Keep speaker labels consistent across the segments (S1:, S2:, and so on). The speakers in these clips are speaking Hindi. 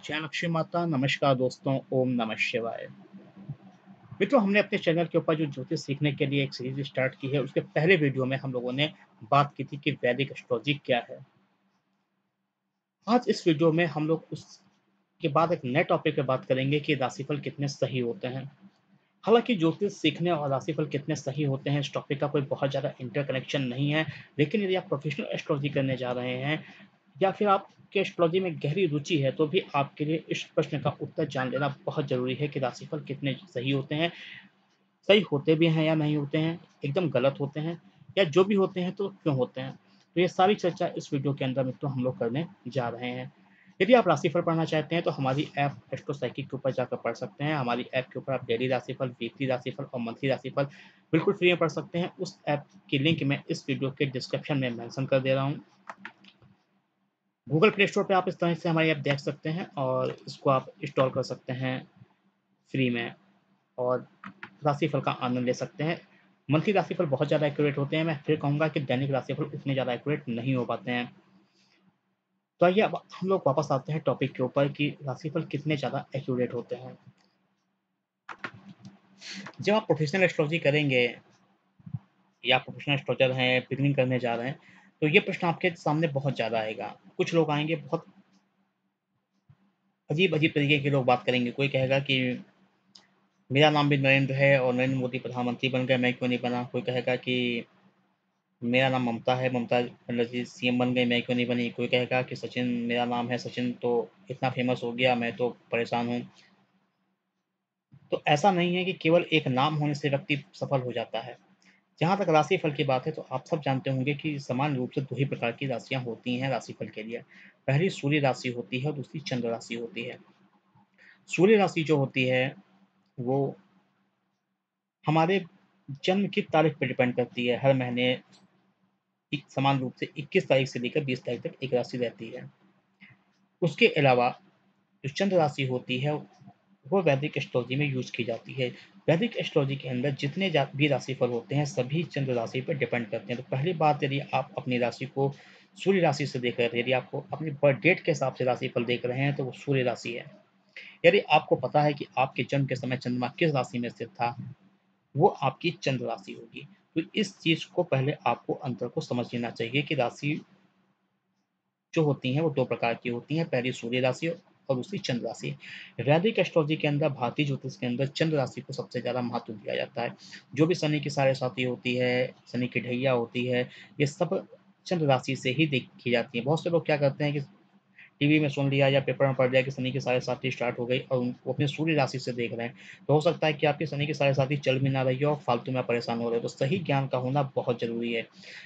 S1: जय लक्ष्मी माता, नमस्कार दोस्तों, ओम नमः शिवाय। मित्रों, हमने अपने चैनल के ऊपर जो ज्योतिष सीखने के लिए एक सीरीज़ स्टार्ट की है, उसके पहले वीडियो में हम लोगों ने बात की थी कि वैदिक एस्ट्रोलॉजी क्या है। आज इस वीडियो में हम लोग उसके बाद एक नए टॉपिक पे बात करेंगे कि राशिफल कितने सही होते हैं। हालाँकि ज्योतिष सीखने और राशिफल कितने सही होते हैं, इस टॉपिक का कोई बहुत ज़्यादा इंटरकनेक्शन नहीं है। लेकिन यदि आप प्रोफेशनल एस्ट्रोलॉजी करने जा रहे हैं या फिर आपके एस्ट्रोलॉजी में गहरी रुचि है, तो भी आपके लिए इस प्रश्न का उत्तर जान लेना बहुत ज़रूरी है कि राशिफल कितने सही होते हैं, सही होते भी हैं या नहीं होते हैं, एकदम गलत होते हैं या जो भी होते हैं तो क्यों होते हैं। तो ये सारी चर्चा इस वीडियो के अंदर मित्रों हम लोग करने जा रहे हैं। यदि आप राशिफल पढ़ना चाहते हैं तो हमारी ऐप एस्ट्रो साइकिल के ऊपर जाकर पढ़ सकते हैं। हमारी ऐप के ऊपर आप डेली राशिफल, वीकली राशिफल और मंथली राशिफल बिल्कुल फ्री में पढ़ सकते हैं। उस ऐप की लिंक मैं इस वीडियो के डिस्क्रिप्शन में मेंशन कर दे रहा हूँ। गूगल प्ले स्टोर पे आप इस तरह से हमारी ऐप देख सकते हैं और इसको आप इंस्टॉल कर सकते हैं फ्री में और राशिफल का आनंद ले सकते हैं। मंथली राशिफल बहुत ज़्यादा एक्यूरेट होते हैं। मैं फिर कहूँगा कि दैनिक राशिफल उतने ज़्यादा एक्यूरेट नहीं हो पाते हैं। तो आइए अब हम लोग वापस आते हैं टॉपिक के ऊपर कि राशिफल कितने ज़्यादा एक्यूरेट होते हैं। जब आप प्रोफेशनल एस्ट्रोलॉजी करेंगे या प्रोफेशनल एस्ट्रोलॉजर हैं, बिगिनिंग करने जा रहे हैं, तो ये प्रश्न आपके सामने बहुत ज़्यादा आएगा। कुछ लोग आएँगे, बहुत अजीब-अजीब तरीके के लोग बात करेंगे। कोई कहेगा कि मेरा नाम भी नरेंद्र है और नरेंद्र मोदी प्रधानमंत्री बन गए, मैं क्यों नहीं बना? कोई कहेगा कि मेरा नाम ममता है, ममता बनर्जी सीएम बन गई, मैं क्यों नहीं बनी? कोई कहेगा कि सचिन मेरा नाम है, सचिन तो इतना फेमस हो गया, मैं तो परेशान हूँ। तो ऐसा नहीं है कि केवल एक नाम होने से व्यक्ति सफल हो जाता है। जहाँ तक राशिफल की बात है, तो आप सब जानते होंगे कि समान रूप से 2 ही प्रकार की राशियाँ होती हैं राशिफल के लिए। पहली सूर्य राशि होती है और दूसरी चंद्र राशि होती है। सूर्य राशि जो होती है, वो हमारे जन्म की तारीख पे डिपेंड करती है। हर महीने एक समान रूप से 21 तारीख से लेकर 20 तारीख तक एक राशि रहती है। उसके अलावा जो चंद्र राशि होती है, वो वैदिक एस्ट्रोलॉजी में यूज़ की जाती है। वैदिक एस्ट्रोलॉजी के अंदर जितने भी राशिफल होते हैं, सभी चंद्र राशि पे डिपेंड करते हैं। तो पहली बात, यदि आप अपनी राशि को सूर्य राशि से देख रहे हैं, यदि आपको अपनी बर्थ डेट के हिसाब से राशिफल देख रहे हैं, तो वो सूर्य राशि है। यदि आपको पता है कि आपके जन्म के समय चंद्रमा किस राशि में स्थित था, वो आपकी चंद्र राशि होगी। तो इस चीज़ को पहले आपको अंतर को समझ लेना चाहिए कि राशि जो होती हैं वो 2 प्रकार की होती हैं, पहली सूर्य राशि और दूसरी चंद्र राशि। वैदिक एस्ट्रोलॉजी के अंदर, भारतीय ज्योतिष के अंदर चंद्र राशि को सबसे ज़्यादा महत्व दिया जाता है। जो भी शनि की साढ़ेसाती होती है, शनि की ढैया होती है, ये सब चंद्र राशि से ही देखी जाती है। बहुत से लोग क्या करते हैं कि टीवी में सुन लिया या पेपर में पढ़ लिया कि शनि की साढ़ेसाती स्टार्ट हो गई और वो अपने सूर्य राशि से देख रहे हैं। तो हो सकता है कि आपकी शनि की साढ़ेसाती चल भी ना रही हो और फालतू में परेशान हो रहे हो। तो सही ज्ञान का होना बहुत ज़रूरी है।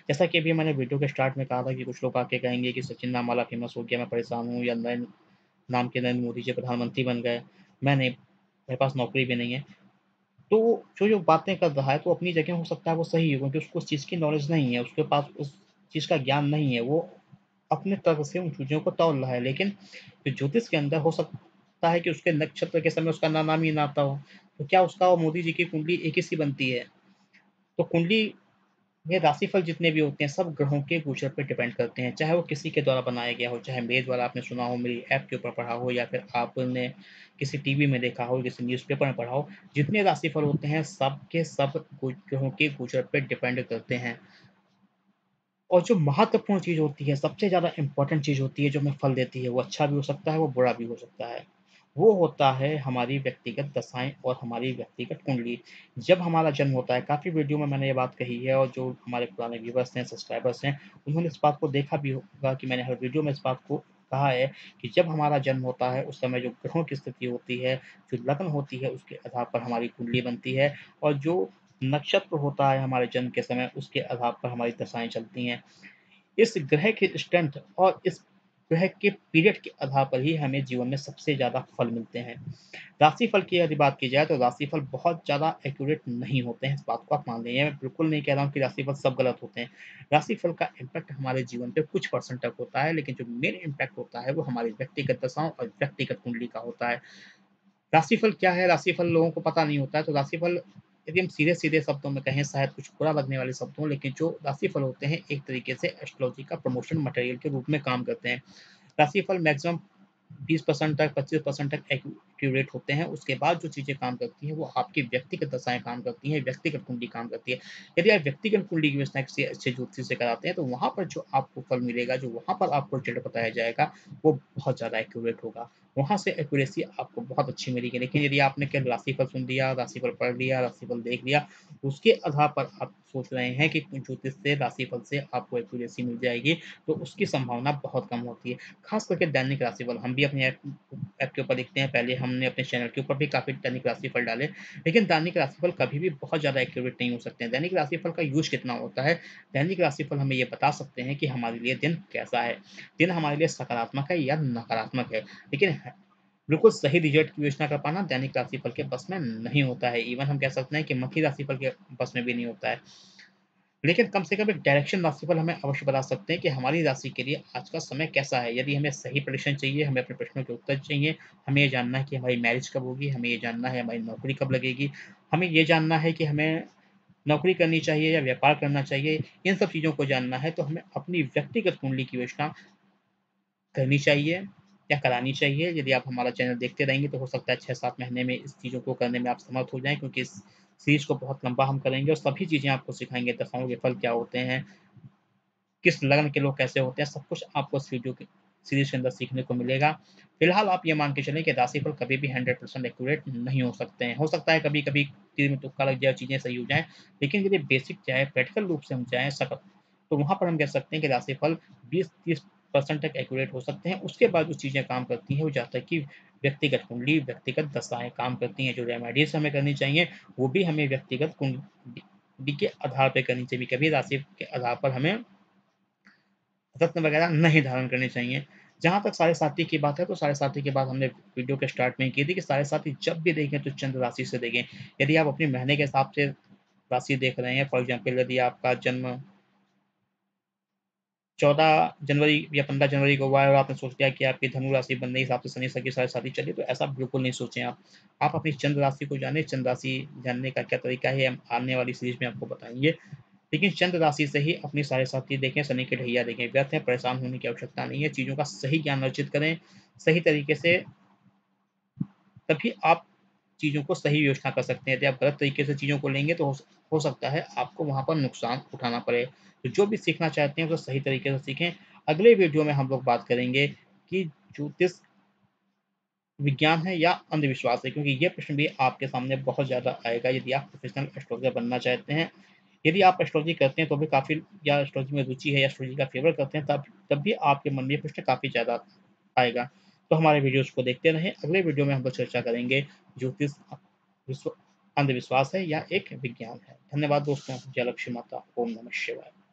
S1: जैसा कि अभी मैंने वीडियो के स्टार्ट में कहा था कि कुछ लोग आके कहेंगे कि सचिन नाम वाला फेमस हो गया, मैं परेशान हूँ, या नरेंद्र नाम के नरेंद्र मोदी जी प्रधानमंत्री बन गए, मैं नहीं, मेरे पास नौकरी भी नहीं है। तो जो बातें कर रहा है, तो अपनी जगह हो सकता है वो सही हो, क्योंकि उसको उस चीज़ की नॉलेज नहीं है, उसके पास उस चीज़ का ज्ञान नहीं है। वो अपने तरफ से उन चीज़ों को तौल रहा है। लेकिन जो ज्योतिष के अंदर हो सकता है कि उसके नक्षत्र के समय उसका नाम ही ना आता हो। तो क्या उसका और मोदी जी की कुंडली एक ही सी बनती है? तो कुंडली में राशिफल जितने भी होते हैं, सब ग्रहों के गोचर पे डिपेंड करते हैं। चाहे वो किसी के द्वारा बनाया गया हो, चाहे मेरे द्वारा आपने सुना हो, मेरी ऐप के ऊपर पढ़ा हो, या फिर आपने किसी टीवी में देखा हो, किसी न्यूज़पेपर में पढ़ा हो। जितने राशिफल होते हैं, सब के सब ग्रहों के गोचर पे डिपेंड करते हैं। और जो महत्वपूर्ण चीज़ होती है, सबसे ज़्यादा इम्पोर्टेंट चीज़ होती है, जो हमें फल देती है, वो अच्छा भी हो सकता है, वो बुरा भी हो सकता है। वो होता है हमारी व्यक्तिगत दशाएँ और हमारी व्यक्तिगत कुंडली। जब हमारा जन्म होता है, काफ़ी वीडियो में मैंने ये बात कही है और जो हमारे पुराने व्यूअर्स हैं, सब्सक्राइबर्स हैं, उन्होंने इस बात को देखा भी होगा कि मैंने हर वीडियो में इस बात को कहा है कि जब हमारा जन्म होता है, उस समय जो ग्रहों की स्थिति होती है, जो लग्न होती है, उसके आधार पर हमारी कुंडली बनती है और जो नक्षत्र होता है हमारे जन्म के समय, उसके आधार पर हमारी दशाएँ चलती हैं। इस ग्रह की स्ट्रेंथ और इस ग्रह के पीरियड के आधार पर ही हमें जीवन में सबसे ज़्यादा फल मिलते हैं। राशिफल की यदि बात की जाए, तो राशिफल बहुत ज़्यादा एक्यूरेट नहीं होते हैं, इस बात को आप मान लीजिए। मैं बिल्कुल नहीं कह रहा हूँ कि राशिफल सब गलत होते हैं। राशिफल का इम्पैक्ट हमारे जीवन पे कुछ परसेंट तक होता है, लेकिन जो मेन इम्पैक्ट होता है, वो हमारी व्यक्तिगत दशाओं और व्यक्तिगत कुंडली का होता है। राशिफल क्या है? राशिफल लोगों को पता नहीं होता है। तो राशिफल, यदि हम सीधे-सीधे शब्दों में कहें, शायद कुछ बुरा लगने वाले शब्द हों, लेकिन जो राशिफल होते हैं, एक तरीके से एस्ट्रोलॉजी का प्रमोशन मटेरियल के रूप में काम करते हैं। राशिफल मैक्सिमम 20% तक 25% तक एक्यूरेट होते हैं। उसके बाद जो चीज़ें काम करती हैं वो आपकी व्यक्तिगत दशाएँ काम करती हैं, व्यक्तिगत कुंडली काम करती है। यदि आप व्यक्तिगत कुंडली की विवेचना किसी अच्छे ज्योतिषी से कराते हैं तो वहाँ पर जो आपको फल मिलेगा, जो वहाँ पर आपको रिज़ल्ट बताया जाएगा वो बहुत ज़्यादा एक्यूरेट होगा। वहाँ से एक्यूरेसी आपको बहुत अच्छी मिलेगी। लेकिन यदि आपने केवल राशिफल सुन लिया, राशिफल पढ़ लिया, राशिफल देख लिया, उसके आधार पर आप सोच रहे हैं कि ज्योतिष से, राशिफल से आपको एक्यूरेसी मिल जाएगी, तो उसकी संभावना बहुत कम होती है। खास करके दैनिक राशिफल हम भी अपने ऐप के ऊपर लिखते हैं। पहले हमने अपने चैनल के ऊपर भी काफ़ी दैनिक राशिफल डाले, लेकिन दैनिक राशिफल कभी भी बहुत ज़्यादा एक्यूरेट नहीं हो सकते हैं। दैनिक राशिफल का यूज़ कितना होता है? दैनिक राशिफल हमें ये बता सकते हैं कि हमारे लिए दिन कैसा है। दिन हमारे लिए सकारात्मक है या नकारात्मक है। लेकिन बिल्कुल सही रिजल्ट की योजना कर पाना दैनिक राशिफल के बस में नहीं होता है। इवन हम कह सकते हैं कि मखी राशिफल के बस में भी नहीं होता है। लेकिन कम से कम एक डायरेक्शन राशिफल हमें अवश्य बता सकते हैं कि हमारी राशि के लिए आज का समय कैसा है। यदि हमें सही प्रेडिक्शन चाहिए, हमें अपने प्रश्नों के उत्तर चाहिए, हमें ये जानना है कि हमारी मैरिज कब होगी, हमें ये जानना है हमारी नौकरी कब लगेगी, हमें ये जानना है कि हमें नौकरी करनी चाहिए या व्यापार करना चाहिए, इन सब चीज़ों को जानना है तो हमें अपनी व्यक्तिगत कुंडली की विवेचना करनी चाहिए या करानी चाहिए। यदि आप हमारा चैनल देखते रहेंगे तो हो सकता है 6-7 महीने में इस चीज़ों को करने में आप समर्थ हो जाएँ, क्योंकि इस सीरीज़ को बहुत लंबा हम करेंगे और सभी चीज़ें आपको सिखाएँगे। दशाओं के फल क्या होते हैं, किस लग्न के लोग कैसे होते हैं, सब कुछ आपको इस वीडियो की सीरीज़ के अंदर सीखने को मिलेगा। फिलहाल आप ये मान के चलें कि राशिफल कभी भी 100% एक्यूरेट नहीं हो सकते हैं। हो सकता है कभी-कभी तीर में तुक्का लग जाए, चीज़ें सही हो जाएँ, लेकिन यदि बेसिक जाए, प्रैक्टिकल रूप से हम जाएँ तो वहाँ पर हम कह सकते हैं कि राशिफल 20-30% तक एक्यूरेट हो सकते हैं। उसके बाद जो चीज़ें काम करती हैं, वो जहाँ तक कि व्यक्तिगत कुंडली, व्यक्तिगत दशाएँ काम करती हैं। जो रेमेडीज़ हमें करनी चाहिए, वो भी हमें व्यक्तिगत कुंडली के आधार पे करनी चाहिए। कभी राशि के आधार पर हमें रत्न वगैरह नहीं धारण करने चाहिए। जहाँ तक साढ़े साती की बात है, तो साढ़े साती की बात हमने वीडियो के स्टार्ट में ही की थी कि साढ़े साती जब भी देखें तो चंद्र राशि से देखें। यदि आप अपने महीने के हिसाब से राशि देख रहे हैं, फॉर एग्ज़ाम्पल यदि आपका जन्म 14 जनवरी या 15 जनवरी को हुआ है और आपने सोच लिया कि आपकी धनु राशि बनने के हिसाब से शनि की साढ़े साती चली, तो ऐसा बिल्कुल नहीं सोचें आप। आप अपनी चंद्र राशि को जानें, चंद्र राशि जानने का क्या तरीका है, हम आने वाली सीरीज़ में आपको बताएँगे। लेकिन चंद्र राशि से ही अपनी साढ़े साती देखें, शनि की ढैया देखें। व्यर्थ है, परेशान होने की आवश्यकता नहीं है। चीज़ों का सही ज्ञान अर्जित करें, सही तरीके से, तभी आप चीज़ों को सही योजना कर सकते हैं। यदि आप गलत तरीके से चीज़ों को लेंगे तो हो सकता है आपको वहाँ पर नुकसान उठाना पड़े। तो जो भी सीखना चाहते हैं, उसे सही तरीके से सीखें। अगले वीडियो में हम लोग बात करेंगे कि ज्योतिष विज्ञान है या अंधविश्वास है, क्योंकि ये प्रश्न भी आपके सामने बहुत ज़्यादा आएगा यदि आप प्रोफेशनल एस्ट्रोलॉजर बनना चाहते हैं। यदि आप एस्ट्रोलॉजी करते हैं तो भी काफ़ी, या एस्ट्रोलॉजी में रुचि है या एस्ट्रोलॉजी का फ़ेवर करते हैं, तब भी आपके मन में ये प्रश्न काफ़ी ज़्यादा आएगा। तो हमारे वीडियोज़ को देखते रहें। अगले वीडियो में हम लोग चर्चा करेंगे ज्योतिष विश्व अंधविश्वास है या एक विज्ञान है। धन्यवाद दोस्तों। जय लक्ष्मी माता। ओम नमः शिवाय।